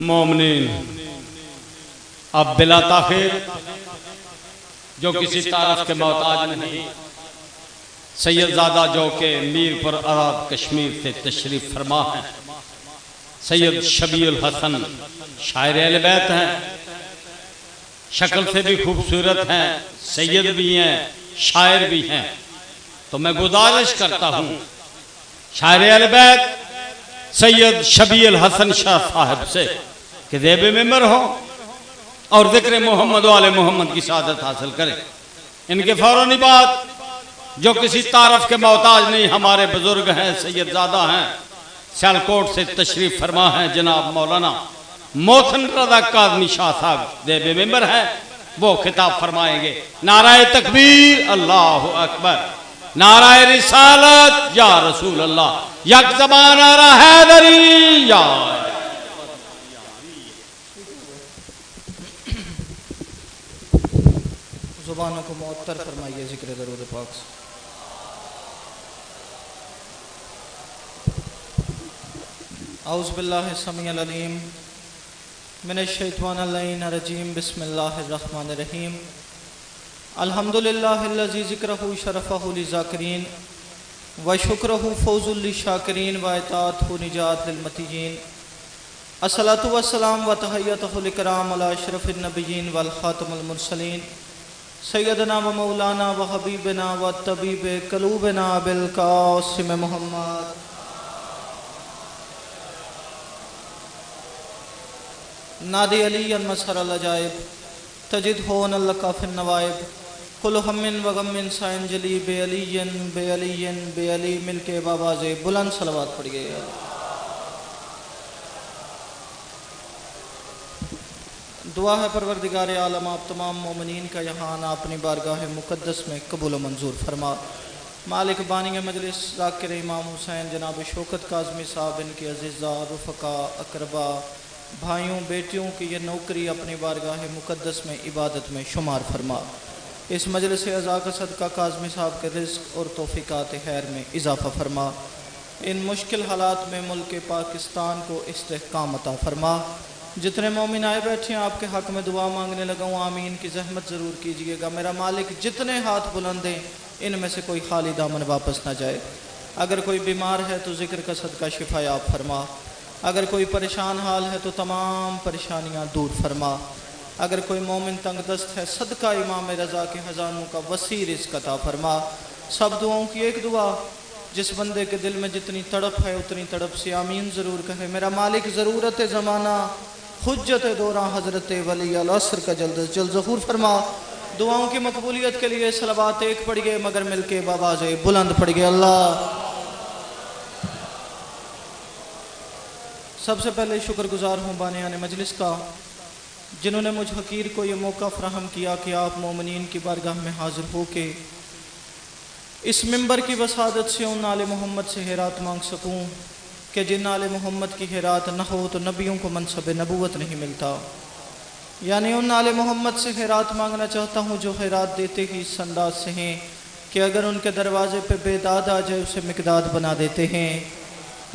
मोमिनीन, अब बिला ताखिर जो किसी तारफ के मोहताज नहीं, सैयदजादा जो के मीरपुर अरब कश्मीर से तशरीफ फरमा है। सैयद शबीउल हसन शायर अहले बैत हैं, शक्ल से भी खूबसूरत हैं, सैयद भी हैं, शायर भी हैं। तो मैं गुजारिश करता हूँ शायर अहले बैत सैयद शबीउल हसन शाह साहब से कि ज़ेब मिंबर हो और जिक्र मोहम्मद वाले मोहम्मद की शहादत हासिल करें। इनके फौरन बाद जो किसी तारफ के मोहताज नहीं, हमारे बुजुर्ग हैं, सैयदजादा हैं, सियालकोट से तशरीफ फरमा है जनाब मौलाना मोहसिन रज़ा काज़मी शाह साहब ज़ेब मिंबर है, वो खिताब फरमाएंगे। नाराए तकबीर, अल्लाहु अकबर, नाराए रिसालत या रसूल अल्लाह, यक ज़बान नारा हैदरी या। ज़ुबानों को मुअत्तर फरमाइए ज़िक्र दरूद पाक से। औज़ु बिल्लाहि समीउल अलीम मिनश शैतानिर रजीम, बिस्मिल्लाहिर रहमानिर रहीम। अल्हम्दुलिल्लाहिल्लज़ी ज़िक्रुहु शरफ़हु लिज़ाकिरीन व शुक्रुहु फ़ौज़ुल लिशाकिरीन व इताअतहु निजात लिलमतीयीन। अस्सलातु वस्सलाम व तहय्यतुल इकराम अला अशरफिन नबिय्यीन वल खातमुल मुरसलीन सैयदना व मौलाना व हबीबना व तबीब क़ुलूबिना अबिल क़ासिम मुहम्मद नादी अली मसहर अजायब तजिद होन लका फिन नवाइब कुल हम्मिन व गम्मिन साइंजली बे अली मिलके बाबा से बुलंद सलवात पड़ गई। दुआ है परवरदिगार आलम आप तमाम मोमिनीन का यहाँ आना अपनी बारगाह मुक़द्दस में कबूल मंजूर फरमा। मालिक बानी मजलिस ज़ाकिर इमाम हुसैन जनाब शौकत काज़मी साहब, इनके अज़ीज़ा रुफ़क़ा अक़रबा भाइयों बेटियों की ये नौकरी अपनी बारगाह मुक़द्दस में इबादत में शुमार फरमा। इस मजलिस अज़ा का सदका काज़मी साहब के रिज़्क़ और तौफ़ीक़ात खैर में इजाफ़ा फरमा। इन मुश्किल हालात में मुल्क पाकिस्तान को इस्तेहकाम अता फरमा। जितने मोमिन आए बैठे हैं आपके हक़ में दुआ मांगने लगा हूँ, आमीन की ज़हमत ज़रूर कीजिएगा। मेरा मालिक जितने हाथ बुलंद हैं इनमें से कोई खाली दामन वापस ना जाए। अगर कोई बीमार है तो ज़िक्र का सदका शिफा याब फरमा। अगर कोई परेशान हाल है तो तमाम परेशानियाँ दूर फरमा। अगर कोई मोमिन तंगदस्त है सदका इमाम रज़ा के ख़ज़ानों का वसी रिज़्क़ अता फरमा। सब दुआओं की एक दुआ, जिस बंदे के दिल में जितनी तड़प है उतनी तड़प से आमीन ज़रूर कहे। मेरा मालिक ज़रूरत ज़माना हुज्जत दौरा हज़रत वली अल असर का जल्द अज़ जल्द ज़हूर फरमा। दुआओं की मकबूलियत के लिए सलवात एक पड़ गए मगर मिलके बाबा से बुलंद पड़ गए। अल्लाह सबसे पहले शुक्रगुजार हूँ बानियाने मजलिस का, जिन्होंने मुझ हकीर को ये मौका फ़राहम किया कि आप मोमिनीन की बारगाह में हाजिर हो के इस मिंबर की वसादत से उन आले मोहम्मद से हिरात मांग सकूँ कि जिन आले मोहम्मद की हिरात न हो तो नबियों को मनसब नबूवत नहीं मिलता। यानी उन आले मोहम्मद से हिरात मांगना चाहता हूँ जो हिरात देते ही इस अंदाज से हैं कि अगर उनके दरवाज़े पे बेदाद आ जाए उसे मिकदाद बना देते हैं,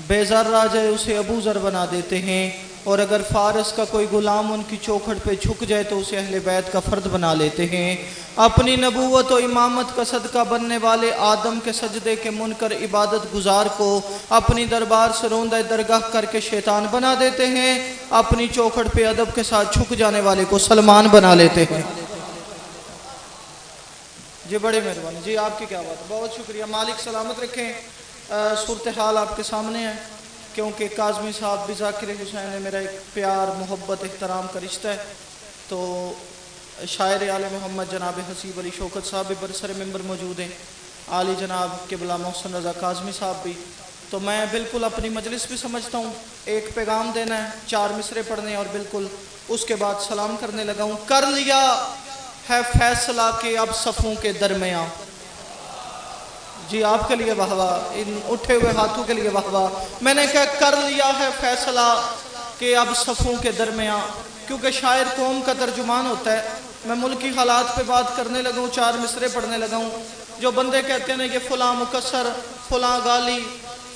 बेज़र आ जाए उसे अबू ज़र बना देते हैं, और अगर फ़ारस का कोई ग़ुलाम उनकी चौखट पे झुक जाए तो उसे अहले बैत का फ़र्द बना लेते हैं। अपनी नबूवत और इमामत का सदका बनने वाले आदम के सजदे के मुनकर इबादत गुजार को अपनी दरबार से रोंदा दरगाह करके शैतान बना देते हैं। अपनी चौखट पे अदब के साथ झुक जाने वाले को सलमान बना लेते हैं। जी बड़ी मेहरबानी जी, आपकी क्या बात, बहुत शुक्रिया। मालिक सलामत रखें। सूरत हाल आपके सामने है, क्योंकि काज़मी साहब भी ज़ाकिर हुसैन है, मेरा एक प्यार मोहब्बत एहतराम का रिश्ता है। तो शायर आले मोहम्मद जनाब हसीब अली शौकत साहब भी बरसर मेंबर मौजूद हैं, आली जनाब क़िबला मोहसिन रज़ा काज़मी साहब भी। तो मैं बिल्कुल अपनी मजलिस भी समझता हूँ एक पैगाम देना है, 4 मिसरे पढ़ने और बिल्कुल उसके बाद सलाम करने लगा हूँ। कर लिया है फैसला के अब सफ़ों के दरमियाँ। जी आपके लिए वाहवा, इन उठे हुए हाथों के लिए वाहवा। मैंने क्या कर लिया है फैसला कि अब सफ़ों के दरमियाँ, क्योंकि शायर कौम का तर्जुमान होता है। मैं मुल्की हालात पे बात करने लगा हूँ, 4 मिसरे पढ़ने लगा हूँ। जो बंदे कहते हैं ना कि फ़लाँ मुकस्सर, फ़लाँ गाली,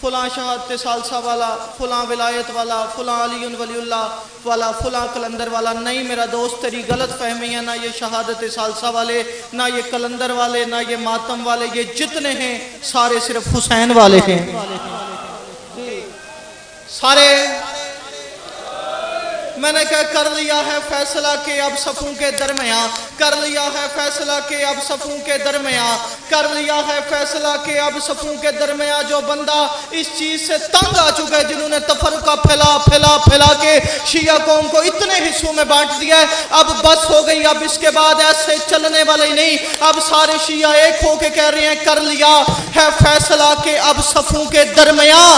फलां शहादत सालसा वाला, फलां विलायत वाला, फलां अली वलीउल्लाह वाला, फलां कलंदर वाला। नहीं मेरा दोस्त, तेरी गलत फहमी है। ना ये शहादत सालसा वाले, ना ये कलंदर वाले, ना ये मातम वाले, ये जितने हैं सारे सिर्फ हुसैन वाले हैं। सारे मैंने क्या कर लिया है फैसला के अब सफों के दरमियां, कर लिया है फैसला के अब सफों के दरमियां, कर लिया है फैसला के अब सफों के दरमियां। जो बंदा इस चीज से तंग आ चुका है, जिन्होंने तफरका फैला फैला फैला के शिया कौम को इतने हिस्सों में बांट दिया है, अब बस हो गई। अब इसके बाद ऐसे चलने वाले ही नहीं। अब सारे शिया एक होके कह रहे हैं कर लिया है फैसला के अब सफों के दरमियां,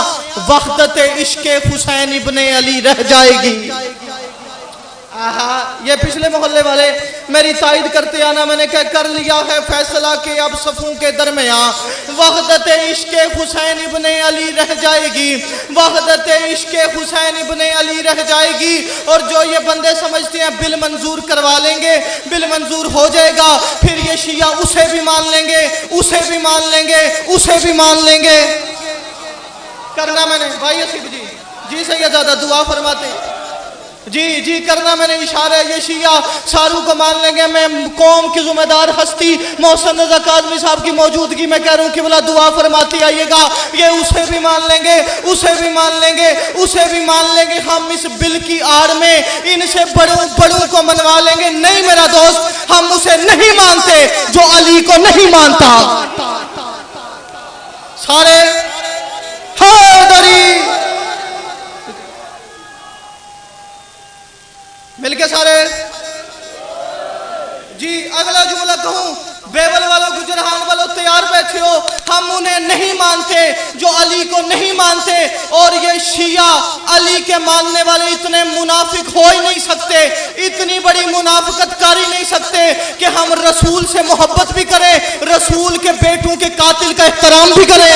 वहदत इश्क़े हुसैन इब्ने अली रह जाएगी। ये पिछले मोहल्ले वाले मेरी तायद करते आना। मैंने क्या कर लिया है फैसला के अब सफों के दरमियां, वहदत इश्क़े हुसैन इब्ने अली रह जाएगी, वहदत इश्क़े हुसैन इब्ने अली रह जाएगी। और जो ये बंदे समझते हैं बिल मंजूर करवा लेंगे, बिल मंजूर हो जाएगा, फिर ये शिया उसे भी मान लेंगे, उसे भी मान लेंगे, उसे भी मान लेंगे। करना मैंने भाई असीफ जी, जी सैयदादा दुआ फरमाते, जी जी करना मैंने इशारा है। ये शिया सारू को मान लेंगे। मैं कौम की जिम्मेदार हस्ती मोहसिन रज़ा काज़मी साहब की मौजूदगी में कह रहा हूँ कि बोला दुआ फरमाती आइएगा। ये उसे भी मान लेंगे, उसे भी मान लेंगे, उसे भी मान लेंगे। हम इस बिल की आड़ में इनसे बड़ों बड़ों को मनवा लेंगे। नहीं मेरा दोस्त, हम उसे नहीं मानते जो अली को नहीं मानता। सारे मिलके सारे जी। अगला जुमला कहूं, बेवल वालों, गुजरान वालों तैयार बैठे हो। हम उन्हें नहीं मानते जो अली को नहीं मानते। और ये शिया अली के मानने वाले इतने मुनाफिक हो ही नहीं सकते, इतनी बड़ी मुनाफिकत कर ही नहीं सकते कि हम रसूल से मोहब्बत भी करें, रसूल के बेटों के कातिल का एहतराम भी करें।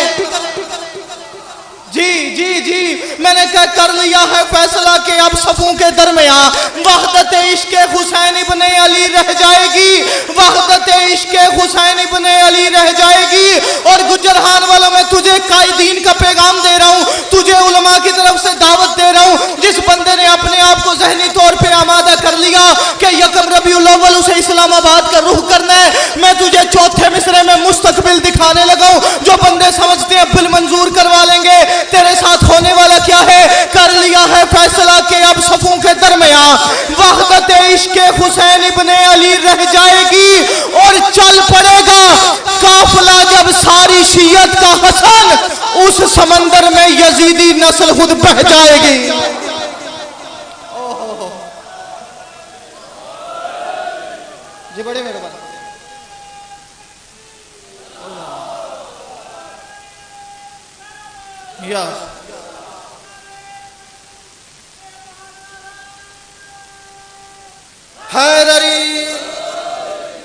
जी जी जी मैंने क्या कर लिया है फैसला के अब सफों के दरमियां, वहदत इश्क़े हुसैन इब्ने अली रह जाएगी, वहदत इश्क़े हुसैन इब्ने अली रह जाएगी। और गुजरहान वालों में तुझे कायदीन का पैगाम दे रहा हूँ, तुझे उलमा की तरफ से दावत दे रहा हूँ। जिस बंदे ने अपने आप को ज़हनी तौर पर आमादा कर लिया कि यकम रबीउल अव्वल उसे इस्लामाबाद का रुख करना है, मैं तुझे चौथे मिसरे में मुस्तकबिल दिखाने लगा हूँ। जो बंदे समझते हैं बिल मंजूर करवा लेंगे, तेरे साथ होने वाला क्या है। कर लिया है फैसला के अब सफों के दरमियां, वहदत इश्क़े हुसैन इब्ने अली रह जाएगी। और चल पड़ेगा काफिला जब सारी शियत का हसन, उस समंदर में यजीदी नस्ल खुद बह जाएगी। जी बड़े मेहरबान। या हैदरी,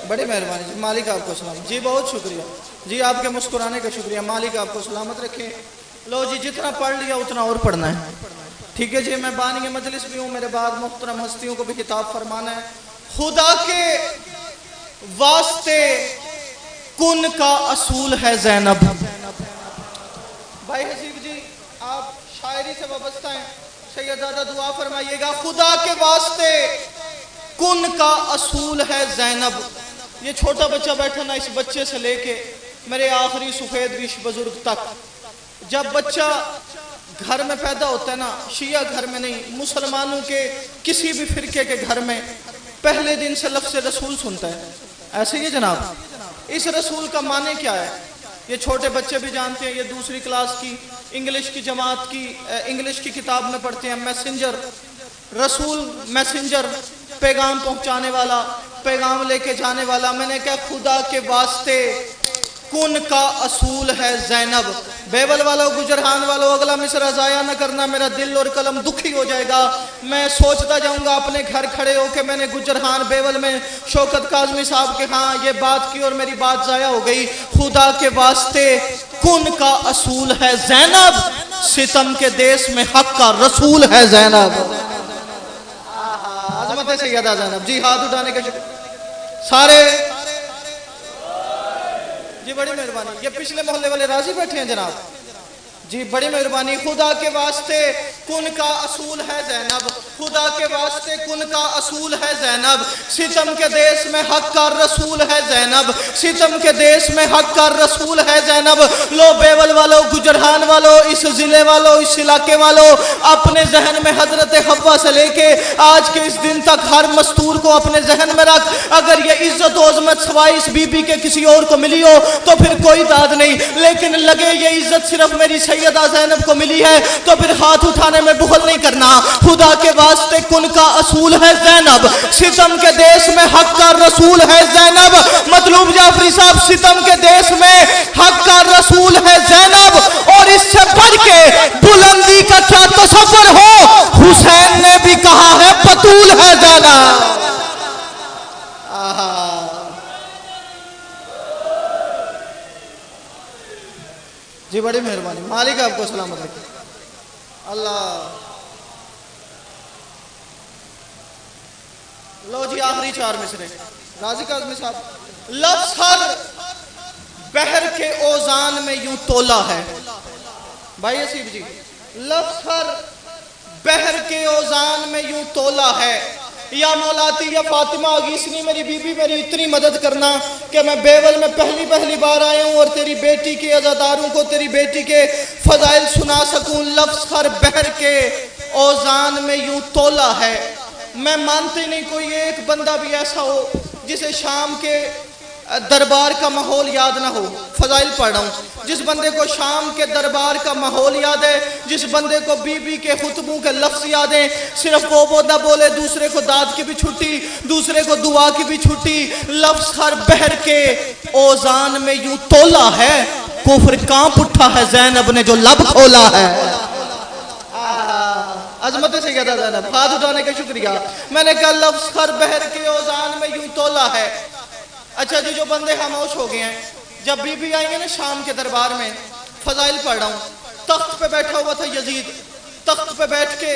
बड़ी मेहरबानी जी, मालिक आपको सलामत। जी बहुत शुक्रिया जी, आपके मुस्कुराने का शुक्रिया, मालिक आपको सलामत रखे। लो जी जितना पढ़ लिया उतना और पढ़ना है, ठीक है जी। मैं बानी मजलिस भी हूँ, मेरे बाद मुख्तरम हस्तियों को भी खिताब फरमाना है। खुदा के वास्ते कुन का असूल है ज़ैनब। भाई हसीब जी आप शायरी से वाबस्ता हैं, सैयदादा दुआ फरमाइएगा। खुदा के वास्ते कुन का असूल है ज़ैनब। ये छोटा बच्चा बैठा ना, इस बच्चे से लेके मेरे आखिरी सफ़ेद विश बुजुर्ग तक, जब बच्चा घर में पैदा होता है ना, शिया घर में नहीं, मुसलमानों के किसी भी फिरके के घर में, पहले दिन से लफ्ज़ रसूल सुनता है। ऐसे ही जनाब, इस रसूल का माने क्या है ये छोटे बच्चे भी जानते हैं। ये दूसरी क्लास की इंग्लिश की जमात की इंग्लिश की किताब में पढ़ते हैं। मैसेंजर, रसूल, मैसेंजर, पैगाम पहुंचाने वाला, पैगाम लेके जाने वाला। मैंने क्या खुदा के वास्ते कुन का असूल है ज़ैनब। बेवल वालों, गुजरहान वालों, अगला मिसरा ज़ाया न करना, मेरा दिल और कलम दुखी हो जाएगा। मैं सोचता जाऊंगा अपने घर खड़े होकर, मैंने गुजरहान बेवल में शौकत काज़मी साहब के हाँ ये बात की और मेरी बात ज़ाया हो गई। खुदा के वास्ते कुन का असूल है ज़ैनब, सितम के देश में हक का रसूल है ज़ैनब। अज़मत सैयदा ज़ैनब जी, हाथ उठाने के सारे जी, बड़ी मेहरबानी। ये पिछले मोहल्ले वाले राजी बैठे हैं जनाब जी बड़ी मेहरबानी। खुदा के वास्ते कुन का असूल है ज़ैनब, खुदा के वास्ते कुन का असूल है ज़ैनब। सितम के देश में हक का रसूल है ज़ैनब, सितम के देश में हक का रसूल है ज़ैनब। लो बेवल वालों, गुजरान वालों, इस ज़िले वालों, इस इलाके वालों, अपने जहन में हजरत हव्वा से लेके आज के इस दिन तक हर मस्तूर को अपने जहन में रख। अगर ये इज्जत और अज़मत सवाई इस बीबी के किसी और को मिली हो तो फिर कोई दाद नहीं, लेकिन लगे ये इज्जत सिर्फ मेरी सैयदा ज़ैनब को मिली है तो फिर हाथ उठाने में बुखल नहीं करना। खुदा के वास्ते कुन का असूल है ज़ैनब, सितम के देश में हक का रसूल है ज़ैनब। मतलूब जाफरी साहब, सितम के देश में हक का रसूल है ज़ैनब। और इससे बढ़ के बुलंदी का क्या तसव्वुर हो, हुसैन ने भी कहा है बतूल है ज़ैनब। जी बड़ी मेहरबानी, मालिक आपको सलामत रखे। अल्लाह। लो जी आखिरी 4 मिसरे गाजी काज़मी साहब। लफ्ज़ हर बहर के ओजान में यूं तोला है। भाई असीब जी, लफ्ज़ हर बहर के ओजान में यूं तोला है। या मौलाती या फातिमा अगीसनी मेरी बीबी, मेरी इतनी मदद करना कि मैं बेवल में पहली बार आया हूँ और तेरी बेटी के अज़ादारों को तेरी बेटी के फ़ज़ाइल सुना सकूँ। लफ्ज़ हर बहर के औज़ान में यूं तोला है। मैं मानती नहीं कोई एक बंदा भी ऐसा हो जिसे शाम के दरबार का माहौल याद ना हो। फ़ज़ाइल पढ़ रहा हूँ। जिस बंदे को शाम के दरबार का माहौल याद है, जिस बंदे को बीबी के खुतबों के लफ्ज़ याद है, सिर्फ वो ना बोले, दूसरे को दाद की भी छुट्टी, दूसरे को दुआ की भी छुट्टी। लफ्ज़ हर बहर के औज़ान में यूं तोला है, कुफ्र कांप उठा है ज़ैनब ने जो लब खोला है। अजमत से कहता ज़ैनब, हाथ उठाने का शुक्रिया। मैंने कहा लफ्ज़ हर बहर के औज़ान में यूं तोला है। अच्छा जी, जो बंदे खामोश हो गए हैं, जब बीबी आएंगे ना शाम के दरबार में, फ़ज़ाइल पढ़ रहा हूँ। तख्त पे बैठा हुआ था यजीद, तख्त पे बैठ के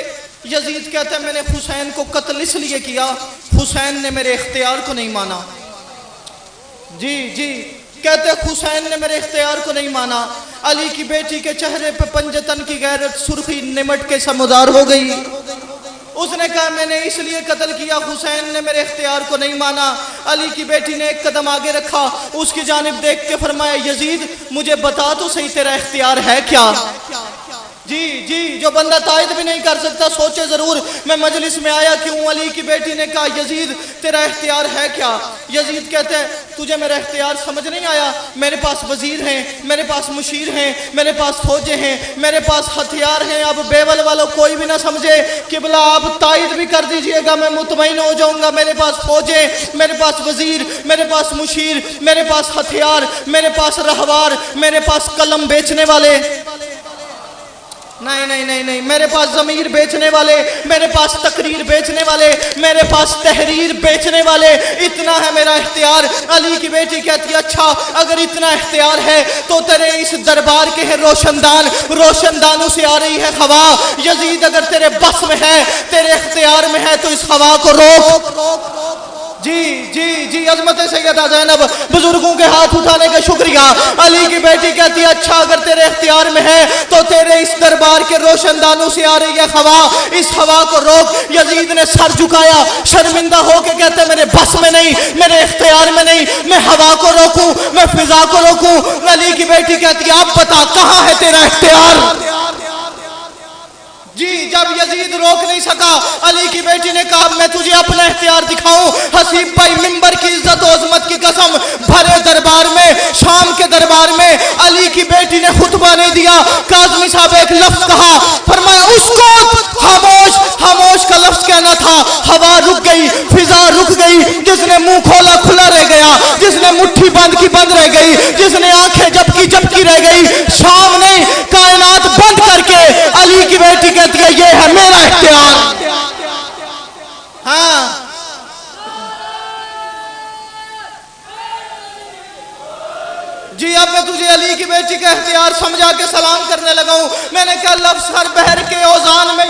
यजीद कहता है मैंने हुसैन को कत्ल इसलिए किया, हुसैन ने मेरे इख्तियार को नहीं माना। जी जी, कहते हुसैन ने मेरे इख्तियार को नहीं माना। अली की बेटी के चेहरे पे पंजतन की गैरत सुर्खी निमट के समझदार हो गई। उसने कहा मैंने इसलिए कत्ल किया, हुसैन ने मेरे इख्तियार को नहीं माना। अली की बेटी ने एक कदम आगे रखा, उसकी जानिब देख के फरमाया यजीद मुझे बता तो सही तेरा इख्तियार है क्या। जी जी, जो बंदा तायद भी नहीं कर सकता सोचे जरूर मैं मजलिस में आया क्यों। अली की बेटी ने कहा यजीद तेरा इख्तियार है क्या। यजीद कहते हैं तुझे मेरा इख्तियार समझ नहीं आया, मेरे पास वजीर हैं, मेरे पास मुशीर हैं, मेरे पास फौजे हैं, मेरे पास हथियार हैं। अब बेवल वालों कोई भी ना समझे किबला, आप तायद भी कर दीजिएगा, मैं मुतमईन हो जाऊंगा। मेरे पास फौजे, मेरे पास वजीर, मेरे पास मुशीर, मेरे पास हथियार, मेरे पास रहवार, मेरे पास कलम बेचने वाले नहीं नहीं नहीं नहीं, मेरे पास ज़मीर बेचने वाले, मेरे पास तकरीर बेचने वाले, मेरे पास तहरीर बेचने वाले, इतना है मेरा इख्तियार। अली की बेटी कहती है अच्छा अगर इतना इख्तियार है तो तेरे इस दरबार के है रोशनदान, रोशनदानों से आ रही है हवा। यजीद अगर तेरे बस में है, तेरे इख्तियार में है तो इस हवा को रोक। जी जी जी, अजमत सैयदा ज़ैनब, बुजुर्गों के हाथ उठाने का शुक्रिया। अली की बेटी कहती है अच्छा अगर तेरे इख्तियार में है तो तेरे इस दरबार के रोशनदानों से आ रही है हवा, इस हवा को रोक। यजीद ने सर झुकाया, शर्मिंदा होकर कहते मेरे बस में नहीं, मेरे इख्तियार में नहीं, मैं हवा को रोकूं, मैं फिजा को रोकूं। अली की बेटी कहती है आप बता कहां है तेरा इख्तियार। जी, जब यजीद रोक नहीं सका, अली की बेटी ने कहा मैं तुझे अपना इख्तियार दिखाऊं। हसीब भाई मिंबर की इज्जत और अज़मत की कसम, भरे दरबार में, शाम के दरबार में अली की बेटी ने खुतबा नहीं दिया। काज़मी साहब एक लफ्ज कहा, फरमाया उसको खामोश, खामोश का लफ्ज कहना था। हवा रुक गई, फिजा रुक गई, जिसने मुंह खोला खुला रह गया, जिसने मुट्ठी बंद की बंद रह गई, जिसने आंखें झपकी रह गई। शाम ने कायनात बंद करके अली की बेटी कहती है ये है मेरा इख्तियार। हाँ जी, अब मैं तुझे अली की बेटी का इख्तियार समझा के सलाम करने लगा हूं। मैंने कहा लफ्ज़ हर बहर के औज़ान में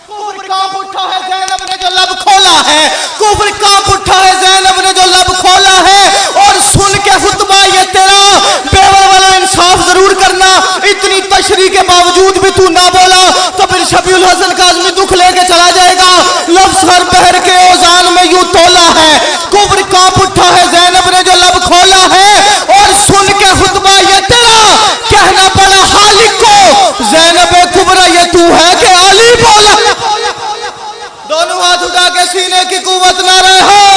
कुफ्र कांप उठा है ज़ैनब ने जो लब खोला है, कुफ्र कांप उठा है ज़ैनब ने जो लब खोला है। और सुन के खुतबा ये तेरा बेवा वाला इंसाफ जरूर करना, इतनी तशरीफ अब्दुल हसन काज़मी दुख लेके चला जाएगा। लफ्ज हर पहर के औजान में यूं तोला है, कुब्र कांप उठा है ज़ैनब ने जो लब खोला है। और सुन के खुतबा ये तेरा कहना पड़ा हालिक को, ज़ैनब कुब्रा ये तू है कि अली बोला। दोनों हाथ उठा के सीने की कुव्वत ना रहे।